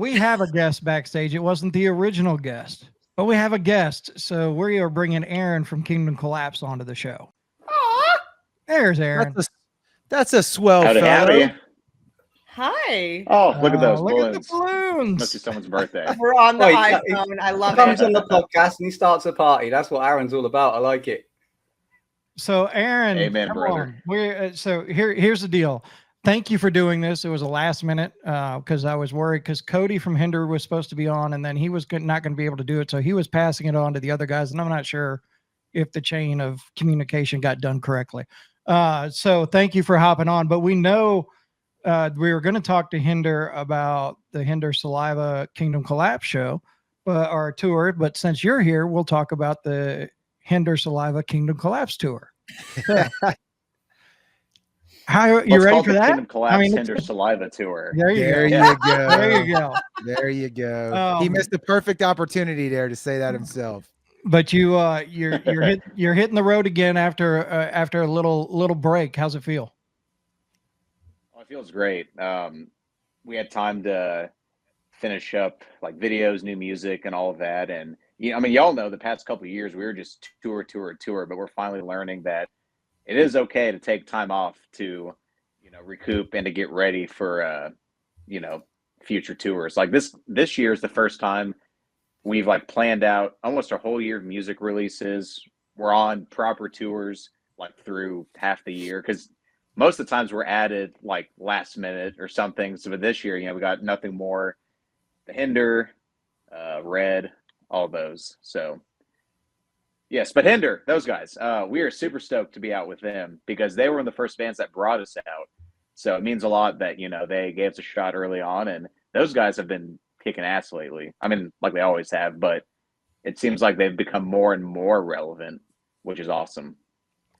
we have a guest backstage. It wasn't the original guest, but we have a guest. So we are bringing Aaron from Kingdom Collapse onto the show. There's Aaron. That's a swell Howdy, fellow. howdy. Hi. Oh, look at those Look balloons. at the balloons. Must be someone's birthday. We're on the Wait, iPhone. I love He comes it. on the podcast and he starts a party. That's what Aaron's all about. I like it. So Aaron, Amen, come brother. on. We're so here's the deal. Thank you for doing this. It was a last minute because I was worried because Cody from Hinder was supposed to be on and then he was not going to be able to do it. So he was passing it on to the other guys, and I'm not sure if the chain of communication got done correctly. So thank you for hopping on. But we know we were going to talk to Hinder about the Hinder Saliva Kingdom Collapse show, our tour. But since you're here, we'll talk about the Hinder Saliva Kingdom Collapse tour. So, how you What's ready called for the that? Kingdom Collapse Hinder Saliva Tour. There you There go. you go. There you go. There you go. He missed the perfect opportunity there to say that himself. But you're hitting the road again after a little break. How's it feel? Oh, it feels great. We had time to finish up like videos, new music, and all of that. And I mean, y'all know the past couple of years we were just tour, but we're finally learning that it is okay to take time off to, recoup and to get ready for, future tours. Like this year is the first time we've like planned out almost a whole year of music releases. We're on proper tours like through half the year because most of the times we're added like last minute or something. So this year, we got Nothing More, the Hinder, Red, all those. So yes, but Hinder, those guys, we are super stoked to be out with them because they were one of the first bands that brought us out. So it means a lot that, they gave us a shot early on, and those guys have been kicking ass lately. I mean, like they always have, but it seems like they've become more and more relevant, which is awesome.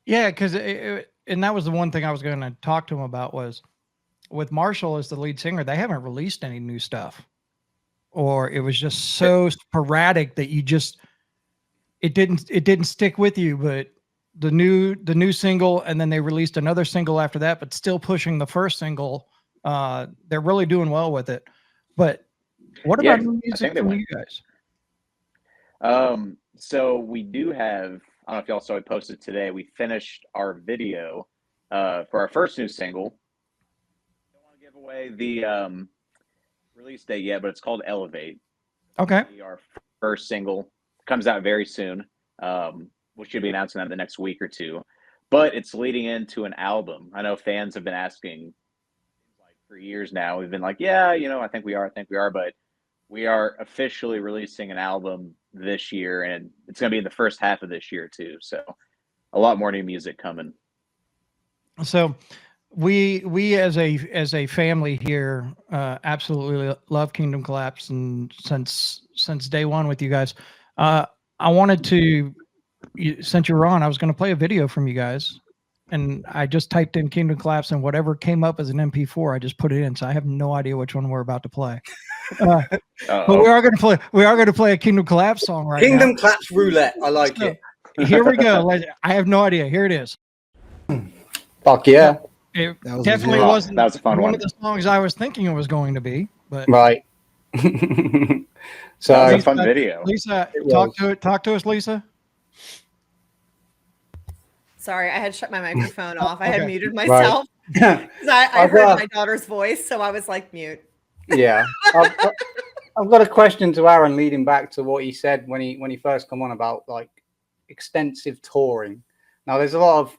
Yeah, because and that was the one thing I was going to talk to him about was with Marshall as the lead singer, they haven't released any new stuff, or it was just so sporadic that it didn't stick with you. But the new single, and then they released another single after that, but still pushing the first single. They're really doing well with it. But what about new music from you guys? So we do have, I don't know if y'all saw it posted today, we finished our video for our first new single. Don't want to give away the release date yet, but it's called Elevate. Okay. Our first single comes out very soon. We should be announcing that in the next week or two. But it's leading into an album. I know fans have been asking like for years now. We've been like, yeah, I think we are, but we are officially releasing an album this year, and it's going to be in the first half of this year too. So a lot more new music coming. So we as a family here absolutely love Kingdom Collapse, and since day one with you guys. I wanted to, since you were on, I was going to play a video from you guys, and I just typed in Kingdom Collapse, and whatever came up as an MP4, I just put it in. So I have no idea which one we're about to play. But we are going to play a Kingdom Collapse song right now. Kingdom Collapse Roulette. I like it. Here we go. I have no idea. Here it is. Fuck yeah. It definitely wasn't that was a fun one of the songs I was thinking it was going to be, but right. So that was a fun video. Lisa, talk to us, Lisa. Sorry, I had shut my microphone off. I had muted Right. myself because I heard my daughter's voice, so I was like mute. Yeah, I've got a question to Aaron, leading back to what he said when he first come on about like extensive touring. Now, there's a lot of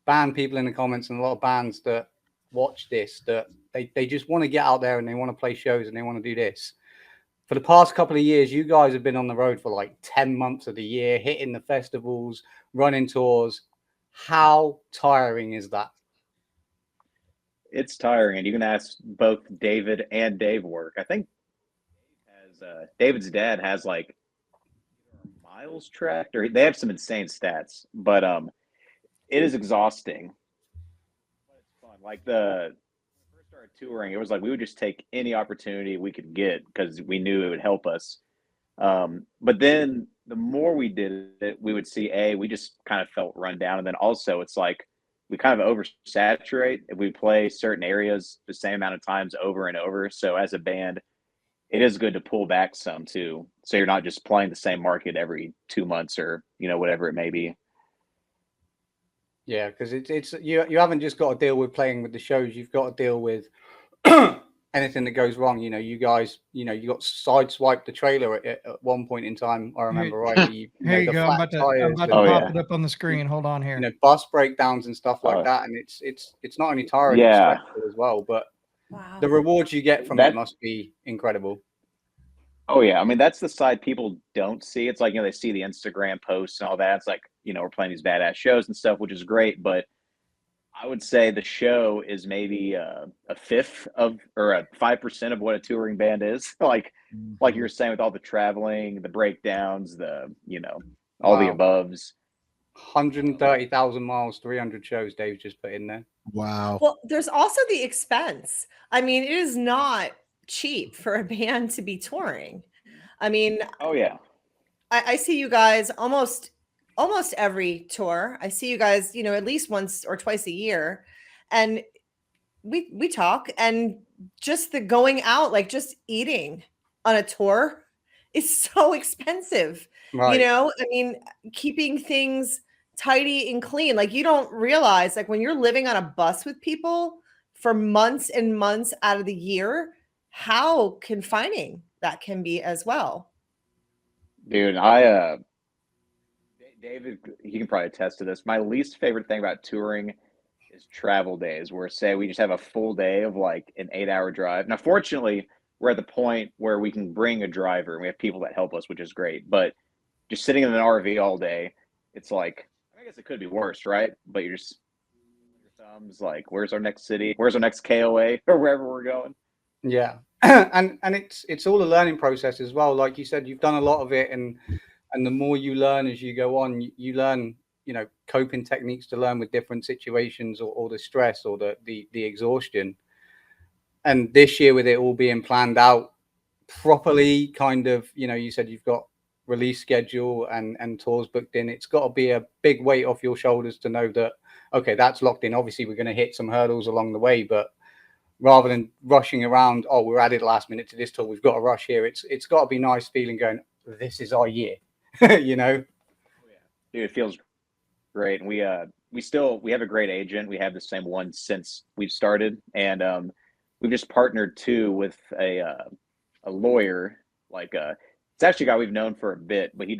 band people in the comments and a lot of bands that watch this that they just want to get out there and they want to play shows and they want to do this. For the past couple of years, you guys have been on the road for like 10 months of the year, hitting the festivals, running tours. How tiring is that? It's tiring, and you can ask both David and Dave work. I think David's dad has like miles tracked, or they have some insane stats, but it is exhausting. But it's fun. Like when we first started touring, it was like we would just take any opportunity we could get because we knew it would help us. But then the more we did it, we would see we just kind of felt run down, and then also it's like we kind of oversaturate if we play certain areas the same amount of times over and over. So as a band, it is good to pull back some too, so you're not just playing the same market every 2 months or whatever it may be. Yeah, because it's you haven't just got to deal with playing with the shows. You've got to deal with anything that goes wrong. You guys, you got sideswiped the trailer at one point in time. I remember rightly. Here you the go. I'm about to and, pop it up on the screen. Hold on here. Bus breakdowns and stuff like that, and it's not only tiring, it's stressful as well. But the rewards you get from it must be incredible. Oh yeah, I mean that's the side people don't see. It's like they see the Instagram posts and all that. It's like we're playing these badass shows and stuff, which is great. But I would say the show is maybe a fifth of or a 5% of what a touring band is. like you were saying, with all the traveling, the breakdowns, the all the aboves. 130,000 miles, 300 shows. Dave just put in there. Wow. Well, there's also the expense. I mean, it is not cheap for a band to be touring. I mean, oh yeah, I see you guys almost every tour. I see you guys, at least once or twice a year, and we talk, and just the going out, like just eating on a tour is so expensive. Right. I mean, keeping things tidy and clean, like you don't realize, like when you're living on a bus with people for months and months out of the year, how confining that can be as well. Dude, David, he can probably attest to this. My least favorite thing about touring is travel days, where say we just have a full day of like an 8-hour drive. Now, fortunately, we're at the point where we can bring a driver and we have people that help us, which is great. But just sitting in an RV all day, it's like, I guess it could be worse, right? But you're just your thumbs like, where's our next city? Where's our next KOA or wherever we're going? Yeah. and it's all a learning process as well. Like you said, you've done a lot of it, and the more you learn as you go on, you learn, coping techniques to learn with different situations or the stress or the exhaustion. And this year, with it all being planned out properly, kind of, you said you've got release schedule and tours booked in. It's got to be a big weight off your shoulders to know that, okay, that's locked in. Obviously, we're going to hit some hurdles along the way, but rather than rushing around, oh, we're added last minute to this tour, we've got to rush here. It's got to be nice feeling going, this is our year, Dude, it feels great. And we have a great agent. We have the same one since we've started, and we've just partnered too with a lawyer. It's actually a guy we've known for a bit, but he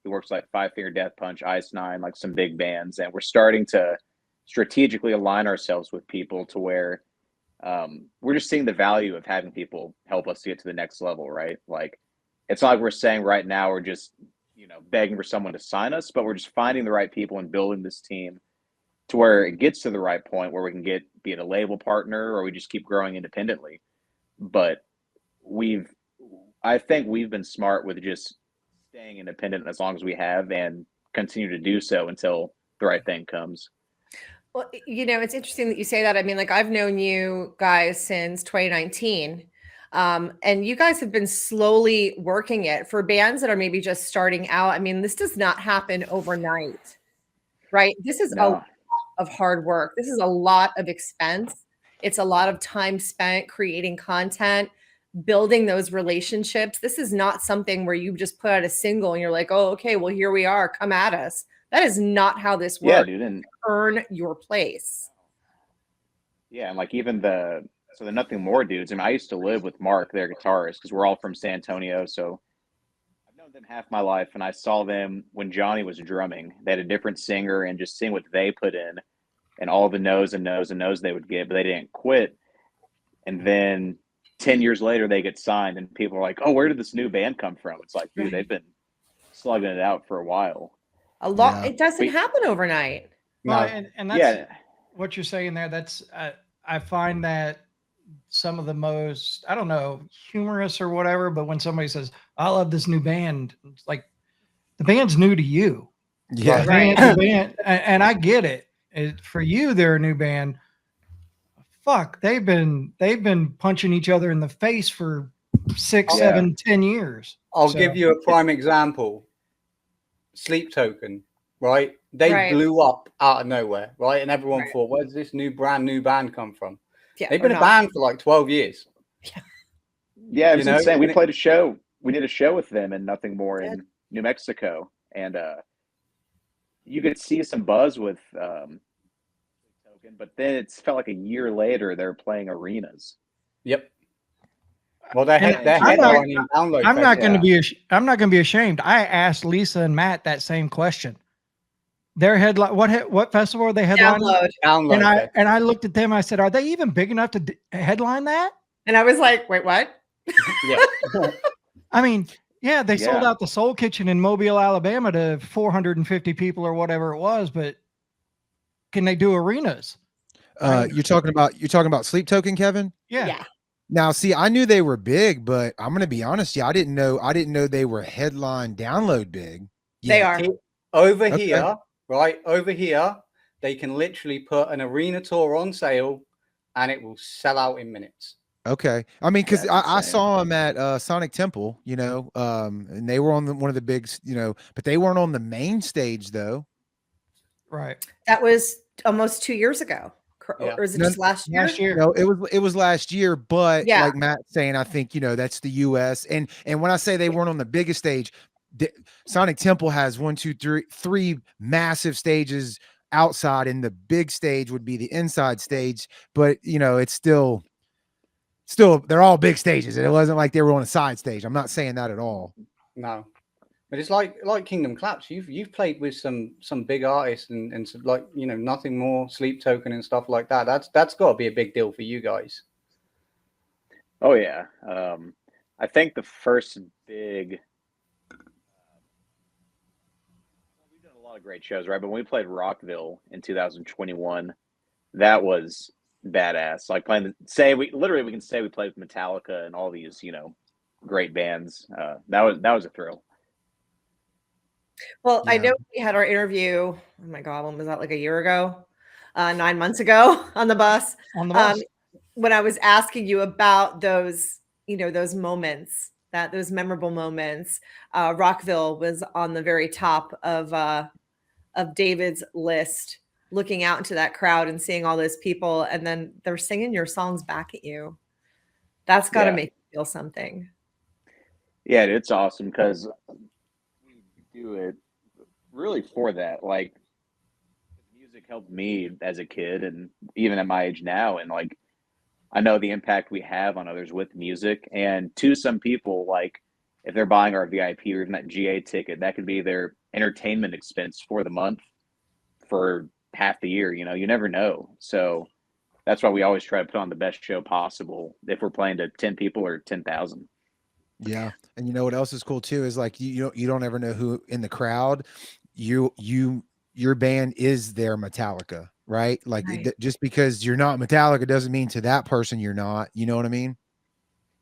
works like Five Finger Death Punch, Ice Nine, like some big bands, and we're starting to strategically align ourselves with people to where we're just seeing the value of having people help us to get to the next level, right? Like, it's not like we're saying right now we're just begging for someone to sign us, but we're just finding the right people and building this team to where it gets to the right point where we can be it a label partner or we just keep growing independently. But I think we've been smart with just staying independent as long as we have and continue to do so until the right thing comes. Well, it's interesting that you say that. I mean, like, I've known you guys since 2019. And you guys have been slowly working it for bands that are maybe just starting out. I mean, this does not happen overnight, right? This is a lot of hard work. This is a lot of expense. It's a lot of time spent creating content, building those relationships. This is not something where you just put out a single and you're like, oh, okay, well, here we are, come at us. That is not how this works. Yeah, dude, and earn your place. Yeah, and like even the Nothing More dudes. I mean, I used to live with Mark, their guitarist, because we're all from San Antonio. So I've known them half my life, and I saw them when Johnny was drumming. They had a different singer, and just seeing what they put in, and all the no's and no's and no's they would get, but they didn't quit. And then 10 years later, they get signed, and people are like, "Oh, where did this new band come from?" It's like, dude, they've been slugging it out for a while. A lot. Yeah. It doesn't happen overnight. Well, and that's what you're saying there. That's I find that some of the most, I don't know, humorous or whatever, but when somebody says, I love this new band, it's like, the band's new to you. Yeah. The band, and I get it. For you, they're a new band. Fuck, they've been punching each other in the face for 6, 7, 10 years. I'll give you a prime example. Sleep Token, right? They blew up out of nowhere, right? And everyone thought, where's this brand new band come from? Yeah, they've been a band for like 12 years. Yeah. Yeah, it was You know, insane. We and played a show. We did a show with them and Nothing More in New Mexico, and you could see some buzz with Token, but then it felt like a year later they're playing arenas. Yep. Well, they're And headlining download. I'm not going to Yeah. be. I'm not going to be ashamed. I asked Lisa and Matt that same question. Their headline. What festival are they headlining? Download. And I looked at them. I said, "Are they even big enough to headline that?" And I was like, "Wait, what?" Yeah. I mean, yeah, they sold out the Soul Kitchen in Mobile, Alabama to 450 people or whatever it was, but can they do arenas? You're talking about Sleep Token, Kevin? Yeah. Now, see, I knew they were big, but I'm gonna be honest, I didn't know they were headline download big. They are over here, right over here. They can literally put an arena tour on sale, and it will sell out in minutes. Okay, I mean, because I saw them at Sonic Temple, and they were on one of the big, but they weren't on the main stage though. Right. That was almost 2 years ago. Or is it just last year? Last year. No, it was last year, but Yeah. like Matt's saying, I think that's the US. And when I say they weren't on the biggest stage, Sonic Temple has 1, 2, 3 massive stages outside, and the big stage would be the inside stage. But it's still they're all big stages, and it wasn't like they were on a side stage. I'm not saying that at all. No. But it's like Kingdom Collapse. You've played with some big artists and some, like, Nothing More, Sleep Token and stuff like that. That's got to be a big deal for you guys. Oh yeah. I think the first big we've done a lot of great shows, right? But when we played Rockville in 2021, that was badass. Like we can say we played with Metallica and all these, great bands. That was a thrill. Well, I know we had our interview. Oh my God, when was that? Like a year ago, 9 months ago on the bus. When I was asking you about those, those moments, those memorable moments, Rockville was on the very top of David's list, looking out into that crowd and seeing all those people, and then they're singing your songs back at you. That's got to make you feel something. Yeah, it's awesome because we do it really for that. Like, music helped me as a kid and even at my age now. And like, I know the impact we have on others with music. And to some people, like, if they're buying our VIP or even that GA ticket, that could be their entertainment expense for the month for half the year. You never know. So that's why we always try to put on the best show possible if we're playing to 10 people or 10,000. Yeah. And what else is cool too is like you don't ever know who in the crowd. Your band is their Metallica, right? Like just because you're not Metallica doesn't mean to that person you're not. You know what I mean?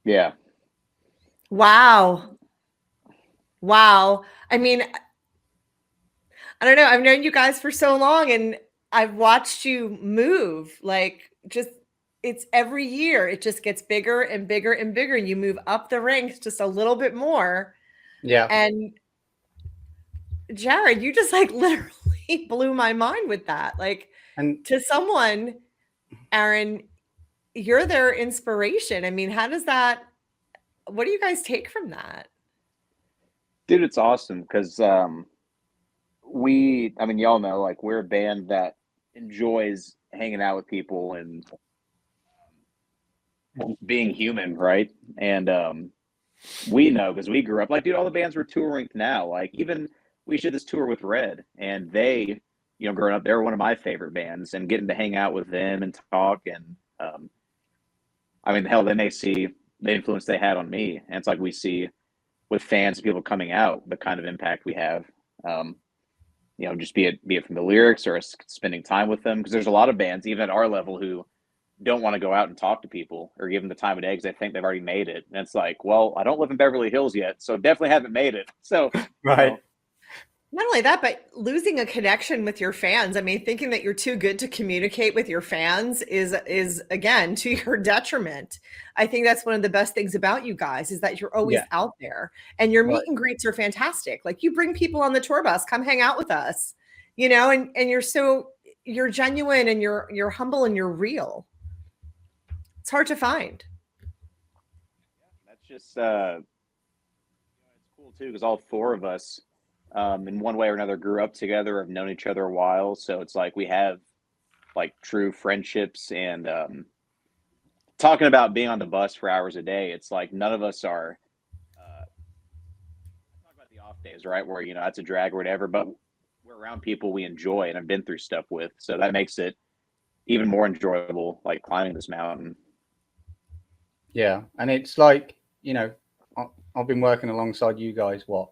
Yeah. Wow. I mean, I don't know. I've known you guys for so long, and I've watched you move. Like, it's every year it just gets bigger and bigger and bigger. You move up the ranks just a little bit more. Yeah. And Jared, you just like literally blew my mind with that. Like, and to someone, Aaron, you're their inspiration. I mean, what do you guys take from that? Dude, it's awesome because y'all know, like, we're a band that enjoys hanging out with people and being human, right? And we know because we grew up, like, dude, all the bands we're touring now, like, even we did this tour with Red, and they, growing up, they were one of my favorite bands, and getting to hang out with them and talk, and hell, they may see the influence they had on me, and it's like we see with fans and people coming out the kind of impact we have. Just be it from the lyrics or spending time with them, because there's a lot of bands even at our level who don't want to go out and talk to people or give them the time of day because they think they've already made it. And it's like, well, I don't live in Beverly Hills yet, so definitely haven't made it. So right. Not only that, but losing a connection with your fans. I mean, thinking that you're too good to communicate with your fans is again to your detriment. I think that's one of the best things about you guys is that you're always out there, and your meet and greets are fantastic. Like, you bring people on the tour bus, come hang out with us, and you're genuine and you're humble and you're real. It's hard to find. just it's cool too because all four of us, in one way or another, grew up together, have known each other a while. So it's like we have like true friendships and talking about being on the bus for hours a day. It's like none of us are. Talk about the off days, right? Where that's a drag or whatever, but we're around people we enjoy and have been through stuff with, so that makes it even more enjoyable, like climbing this mountain. Yeah, and it's like I've been working alongside you guys, what,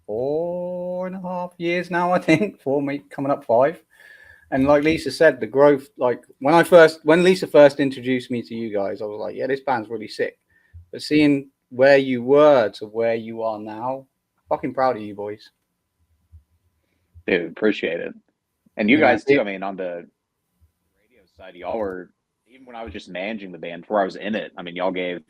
4.5 years now, I think, coming up 5. And like Lisa said, the growth, like when Lisa first introduced me to you guys, I was like, yeah, this band's really sick. But seeing where you were to where you are now, fucking proud of you boys. Dude, appreciate it. And you guys too. I mean, on the radio side, y'all were, even when I was just managing the band before I was in it, I mean, y'all gave.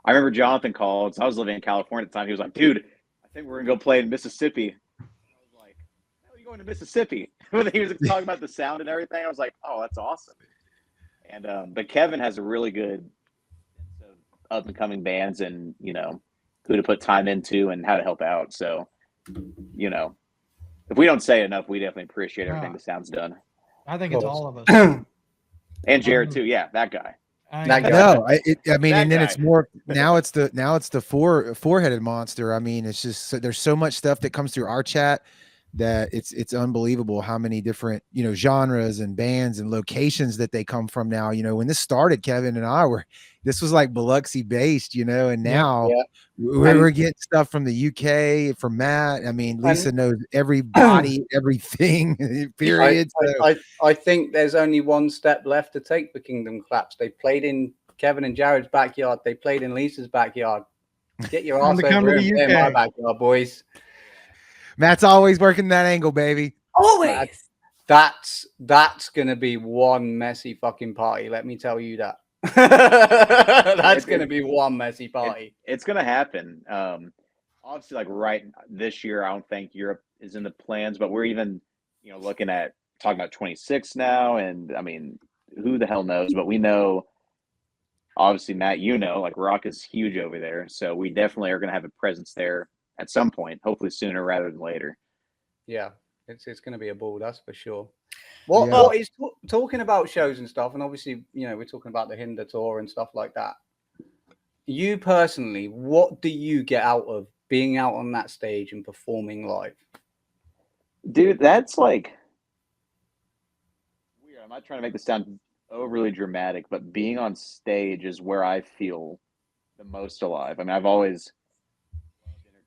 I remember Jonathan called. So I was living in California at the time. He was like, dude, I think we're gonna go play in Mississippi. I was like, how are you going to Mississippi? When he was talking about the sound and everything, I was like, oh, that's awesome. And but Kevin has a really good sense of up and coming bands and who to put time into and how to help out. So if we don't say enough, we definitely appreciate everything the sound's done. I think it's all of us. And Jared too. Yeah, that guy. That guy. No, I mean, That and then guy. it's more now. It's the four-headed monster. I mean, it's just there's so much stuff that comes through our chat that it's unbelievable how many different genres and bands and locations that they come from now. When this started, Kevin and I this was like Biloxi based, and now we're getting stuff from the UK, from Matt. I mean, Lisa knows everybody, everything. Period. I think there's only one step left to take for Kingdom Collapse. They played in Kevin and Jared's backyard. They played in Lisa's backyard. Get your ass over here in my backyard, boys. Matt's always working that angle, baby. Always. That's gonna be one messy fucking party. Let me tell you that. That's gonna be one messy party. It's gonna happen. Obviously, like right this year, I don't think Europe is in the plans, but we're even looking at talking about 26 now, and I mean, who the hell knows? But we know, obviously, Matt, like rock is huge over there, so we definitely are gonna have a presence there at some point, hopefully sooner rather than later. Yeah, it's going to be a ball, that's for sure. What is talking about shows and stuff, and obviously, we're talking about the Hinder tour and stuff like that. You personally, what do you get out of being out on that stage and performing live? Dude, that's like weird. I'm not trying to make this sound overly dramatic, but being on stage is where I feel the most alive. I mean, I've always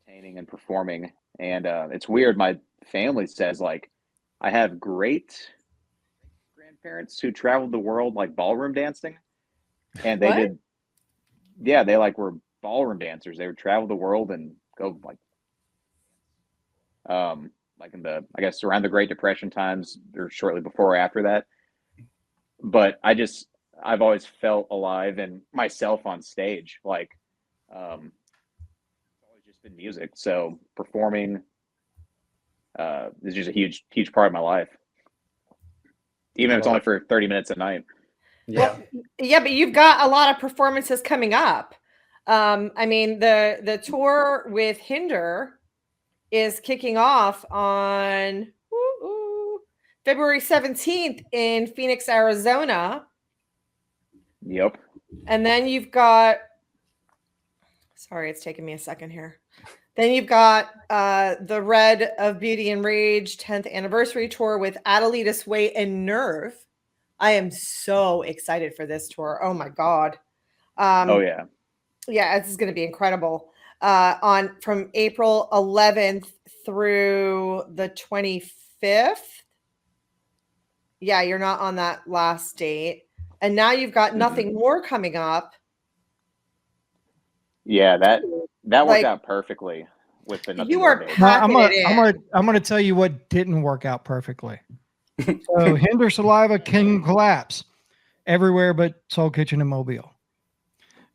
entertaining and performing, and it's weird. My family says like I have great grandparents who traveled the world like ballroom dancing, and they they were ballroom dancers. They would travel the world and go like in the, I guess, around the Great Depression times or shortly before or after that. But I've always felt alive and myself on stage, like been music, so performing is just a huge part of my life, even if it's only for 30 minutes a night. But you've got a lot of performances coming up. I mean, the tour with Hinder is kicking off on February 17th in Phoenix, Arizona. Yep. And then you've got, sorry, it's taking me a second here. Then you've got the Red of Beauty and Rage 10th anniversary tour with Adelitas Way and Nerve. I am so excited for this tour. Oh my God. Oh yeah. Yeah, this is going to be incredible. From April 11th through the 25th. Yeah, you're not on that last date. And now you've got nothing more coming up. Yeah, that worked out perfectly with the nothing. You are I'm gonna tell you what didn't work out perfectly. So Hinder, Saliva, Kingdom Collapse, everywhere but Soul Kitchen in Mobile.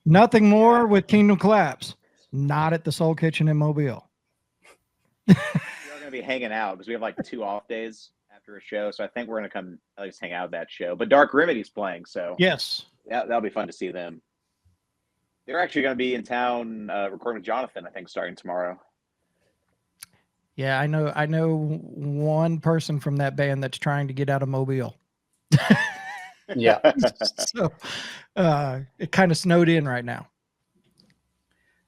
Nothing more with Kingdom Collapse, not at the Soul Kitchen in Mobile. We're gonna be hanging out because we have like 2 off days after a show, so I think we're gonna come at least hang out at that show. But Dark Remedy's playing, so yes, that'll be fun to see them. They're actually going to be in town recording with Jonathan, I think, starting tomorrow. Yeah, I know one person from that band that's trying to get out of Mobile. Yeah. So it kind of snowed in right now.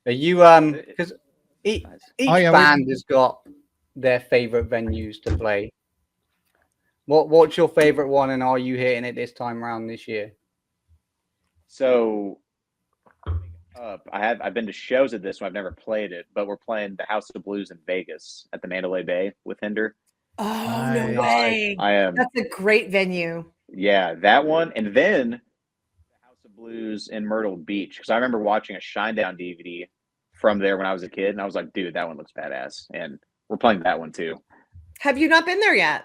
Are you because each Nice. Oh, yeah, band has got their favorite venues to play. What's your favorite one, and are you hitting it this time around this year? So I've been to shows at this one. I've never played it, but we're playing the House of Blues in Vegas at the Mandalay Bay with Hinder. Oh, no Nice. way. I am That's a great venue. Yeah, that one, and then the House of Blues in Myrtle Beach, because I remember watching a Shinedown DVD from there when I was a kid, and I was like, dude, that one looks badass, and we're playing that one too. Have you not been there yet?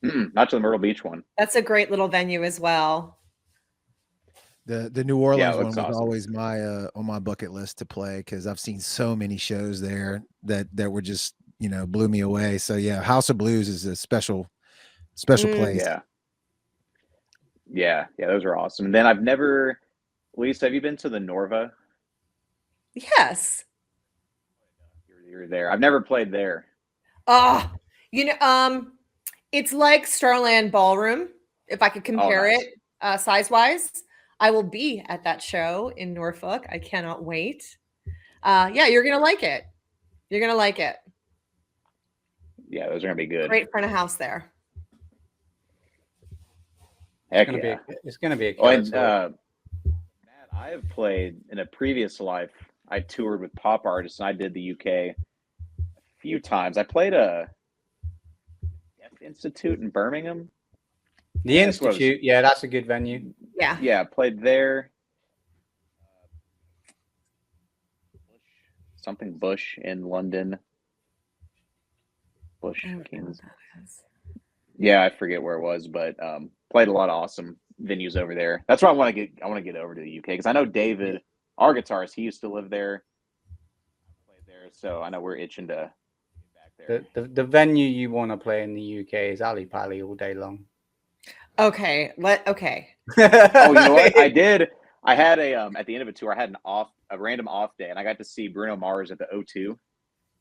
Not to the Myrtle Beach one. That's a great little venue as well. The New Orleans it one looks was awesome. always my on my bucket list to play because I've seen so many shows there that were just blew me away. So yeah, House of Blues is a special place. Yeah, those are awesome. And then I've never, Lisa, have you been to the Norva? Yes. You're there. I've never played there. Oh, it's like Starland Ballroom, if I could compare nice. it size-wise. I will be at that show in Norfolk. I cannot wait. Yeah, you're gonna like it. You're gonna like it. Yeah, those are gonna be good. Great front of house there. Heck It's gonna be a Oh, and Matt, I have played in a previous life. I toured with pop artists, and I did the UK a few times. I played a Deaf Institute in Birmingham. The Institute, yeah, that's a good venue. Yeah, I played there. Bush in London. Bush Kings. Yeah, I forget where it was, but played a lot of awesome venues over there. That's why I want to get over to the UK because I know David, our guitarist, he used to live there. I played there, so I know we're itching to get back there. The venue you want to play in the UK is Ali Pali all day long. Okay. Oh, you know what? I had at the end of a tour, I had a random off day, and I got to see Bruno Mars at the O2.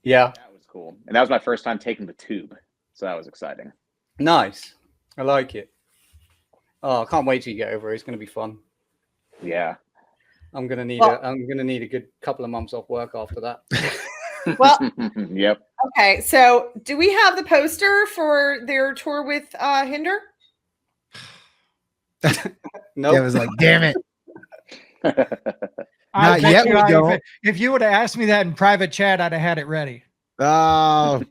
Yeah, that was cool, and that was my first time taking the tube, so that was exciting. Nice, I like it. Oh, I can't wait till you get over it. It's going to be fun. Yeah, I'm gonna need a good couple of months off work after that. Well, yep. Okay, so do we have the poster for their tour with Hinder? No, Yeah, it was like, damn it. I Not bet yet, you we I- don't. if you would have asked me that in private chat, I'd have had it ready. Oh,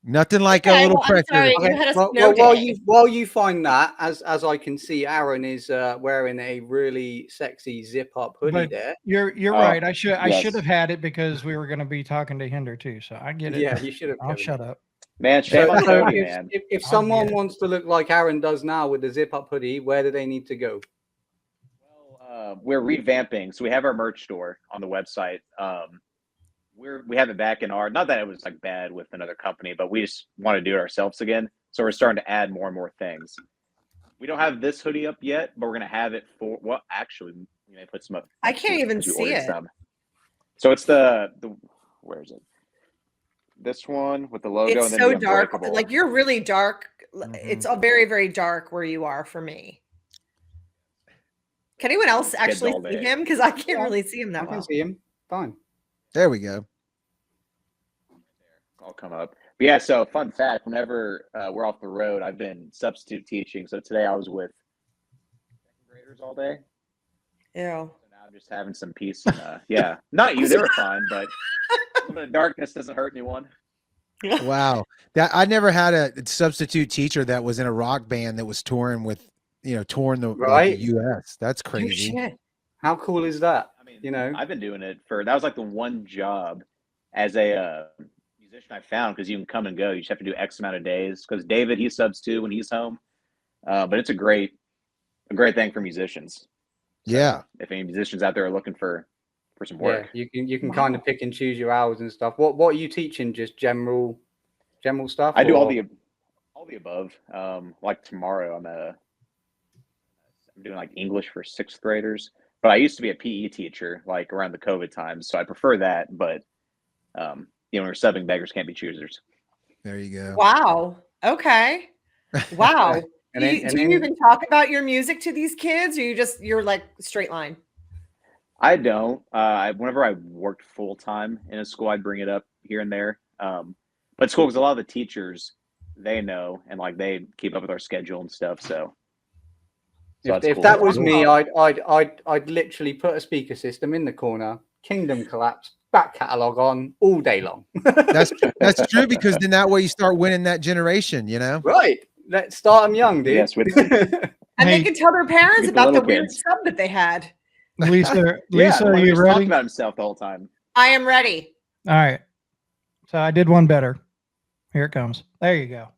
nothing like a Okay, little well, I'm pressure. sorry. Okay, You had a well, snow day. while you find that, as I can see, Aaron is wearing a really sexy zip up hoodie But there. you're Oh, right. I should yes. have had it because we were going to be talking to Hinder too. So I get it. Yeah, you should have. I'll Kevin. shut up. Man, shame on Cody, man. If I'll someone get it. wants to look like Aaron does now with the zip up hoodie, where do they need to go? Well, we're revamping, so we have our merch store on the website. We have it back in our, not that it was like bad with another company, but we just want to do it ourselves again. So we're starting to add more and more things. We don't have this hoodie up yet, but we're gonna have it for. Well, actually, we may put some up. I can't even because we see ordered it. some. So it's the where is it? This one with the logo. It's and then so the dark. Unbreakable. Like you're really dark. Mhm. It's all very, very dark where you are for me. Can anyone else Kids actually all see day. him? Because I can't Yeah, really see him I that can well. see him. Fine. There we go. I'll come up. But yeah, so fun fact, whenever we're off the road, I've been substitute teaching. So today I was with second graders all day. Ew. So now I'm just having some peace. And, yeah, not you. They were fine, but the darkness doesn't hurt anyone. Wow. That I never had a substitute teacher that was in a rock band that was touring with, touring the Right. US. That's Oh, crazy. shit. How cool is that? I mean, You know? I've been doing it that was like the one job as a musician I found because you can come and go. You just have to do X amount of days. Because David, he subs too when he's home. But it's a great thing for musicians. So Yeah. if any musicians out there are looking for some work, Yeah, you can kind of pick and choose your hours and stuff. What are you teaching? Just general stuff? I do all or- the above. Like tomorrow, I'm doing like English for sixth graders. But I used to be a PE teacher, like around the COVID times, so I prefer that. But when we're subbing, beggars can't be choosers. There you go. Wow. Okay. Wow. And do then- you, and do you then- even talk about your music to these kids, or you're like straight line? I don't. Whenever I worked full time in a school, I'd bring it up here and there. But it's cool because a lot of the teachers, they know, and like they keep up with our schedule and stuff. So If, that's if cool. that was me, I'd literally put a speaker system in the corner, Kingdom Collapse, back catalogue on all day long. That's true, because then that way you start winning that generation, you know? Right. Let's start them young, dude. Yes, with And Hey. they can tell their parents With the about the little weird kids. sub that they had. Lisa, yeah, Lisa, the one are who you just talked ready? about himself the whole time. I am ready. All right. So I did one better. Here it comes. There you go.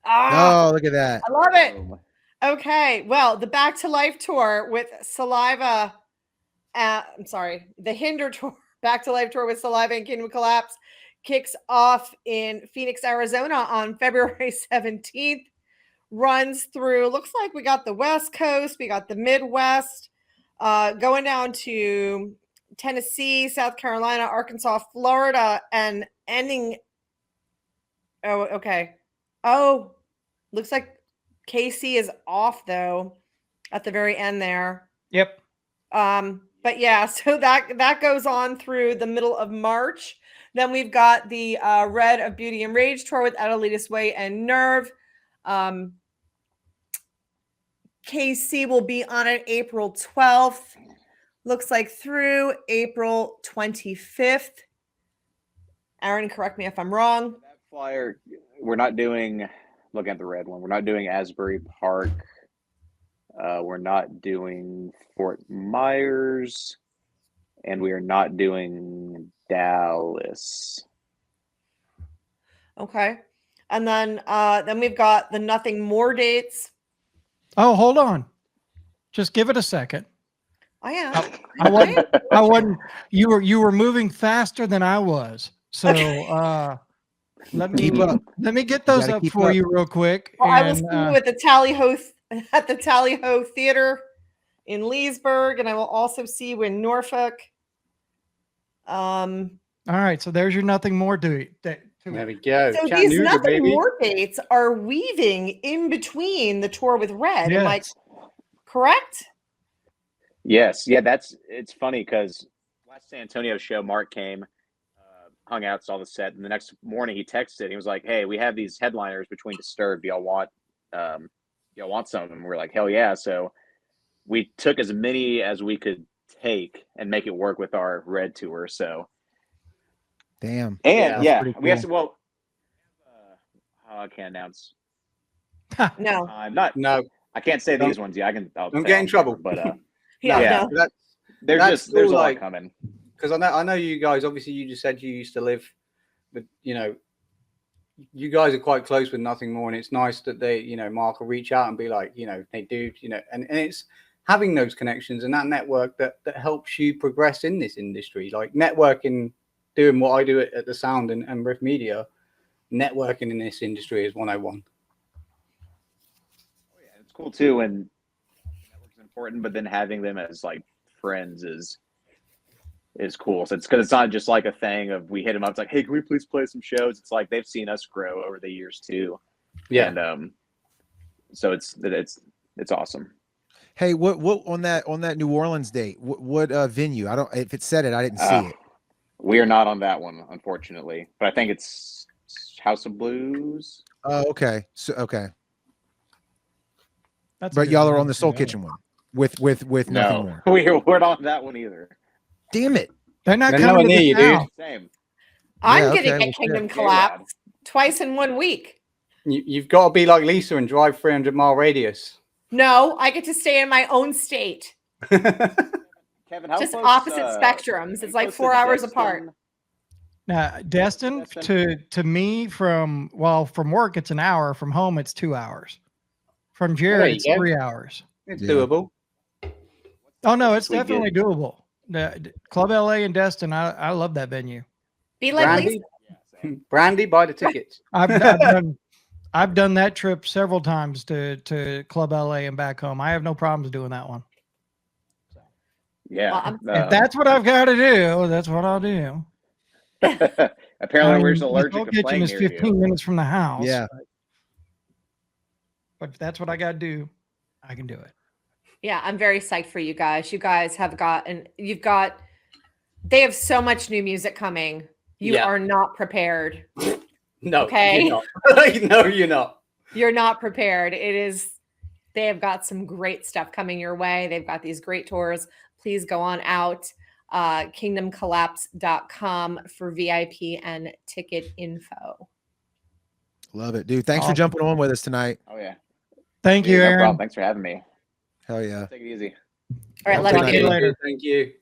Ah, Oh, look at that. I love it. Boom. Okay. Well, the Back to Life tour with Saliva. I'm sorry. The Hinder tour, Back to Life tour with Saliva and Kingdom Collapse kicks off in Phoenix, Arizona on February 17th. Runs through, looks like we got the West Coast, we got the Midwest, going down to Tennessee, South Carolina, Arkansas, Florida, and ending. Oh, okay. Oh, looks like KC is off though at the very end there. Yep. But yeah, so that goes on through the middle of March. Then we've got the Red of Beauty and Rage tour with Adelita's Way and Nerve. KC will be on it April 12th. Looks like through April 25th. Aaron, correct me if I'm wrong. That flyer, we're not doing. Looking at the red one, we're not doing Asbury Park. We're not doing Fort Myers, and we are not doing Dallas. Okay. And then we've got the Nothing More dates. Oh, hold on. Just give it a second. I am. I wasn't. I wasn't. You were moving faster than I was. So let me Keep up. let me get those gotta up keep for up. you real quick. Well, I will see And, you at the Tally Ho Theater in Leesburg, and I will also see you in Norfolk. all right. So there's your Nothing More date. There we go. So these Chattanooga, Nothing baby. More dates are weaving in between the tour with Red. Am I Yes. correct? Yes, yeah, it's funny because last San Antonio show, Mark came, hung out, saw the set, and the next morning he texted. He was like, "Hey, we have these headliners between Disturbed. Y'all want some?" And we're like, "Hell yeah!" So we took as many as we could take and make it work with our Red tour. So Damn. and that's yeah, pretty we have cool. to. Well, I can't announce. No. I'm not. No, I can't say Don't- these ones. Yeah, I can. I'll don't say get off in trouble. camera, But Yeah. Yeah. No. that's there's a cool, lot like- coming. because I know you guys. Obviously, you just said you used to live, but you guys are quite close with Nothing More, and it's nice that they, Mark will reach out and be like, they do, and it's having those connections and that network that helps you progress in this industry, like networking, doing what I do at the Sound and Riff Media, networking in this industry is 101. Oh, yeah, it's cool too, and network's important, but then having them as like friends is cool. So it's because it's not just like a thing of we hit them up. It's like, hey, can we please play some shows? It's like they've seen us grow over the years too. Yeah. And so it's awesome. Hey, what on that New Orleans date? What venue? I don't. If it said it, I didn't see it. We are not on that one, unfortunately. But I think it's House of Blues. Oh, okay. So okay, That's a but good y'all are one, on the Soul too. Kitchen one with Nothing No, More. we're not on that one either. Damn it! They're not They're coming nowhere to near the you, dude. South. Same. I'm Yeah, going okay, to well, get Kingdom shit. Collapse twice in 1 week. You've got to be like Lisa and drive 300-mile radius. No, I get to stay in my own state. Kevin, how Just close, opposite are spectrums. you It's like close to 4 hours Destin? apart. Now, Destin, to me from work it's an hour. From home it's 2 hours. From There Jared you it's go. 3 hours. It's Yeah. doable. Oh no, it's We get- definitely doable. The Club LA and Destin, I love that venue. Be like Brandy, Lisa. Yeah, same. Brandy, buy the tickets. I've done that trip several times to Club LA and back home. I have no problems doing that one. Yeah. If that's what I've got to do, that's what I'll do. Apparently, we're just the allergic Soul to Kitchen playing is near 15 you. minutes from the house. Yeah. But if that's what I got to do, I can do it. Yeah, I'm very psyched for you guys. You guys have they have so much new music coming. You Yeah. are not prepared. No, Okay. you're not. No, you're not. You're not prepared. They have got some great stuff coming your way. They've got these great tours. Please go on out, kingdomcollapse.com for VIP and ticket info. Love it, dude. Thanks for Awesome. jumping on with us tonight. Oh yeah. Thank you, No Aaron. problem. Thanks for having me. Hell yeah. Take it easy. All right, Have a love good Talk night, to you bro. later. Thank you.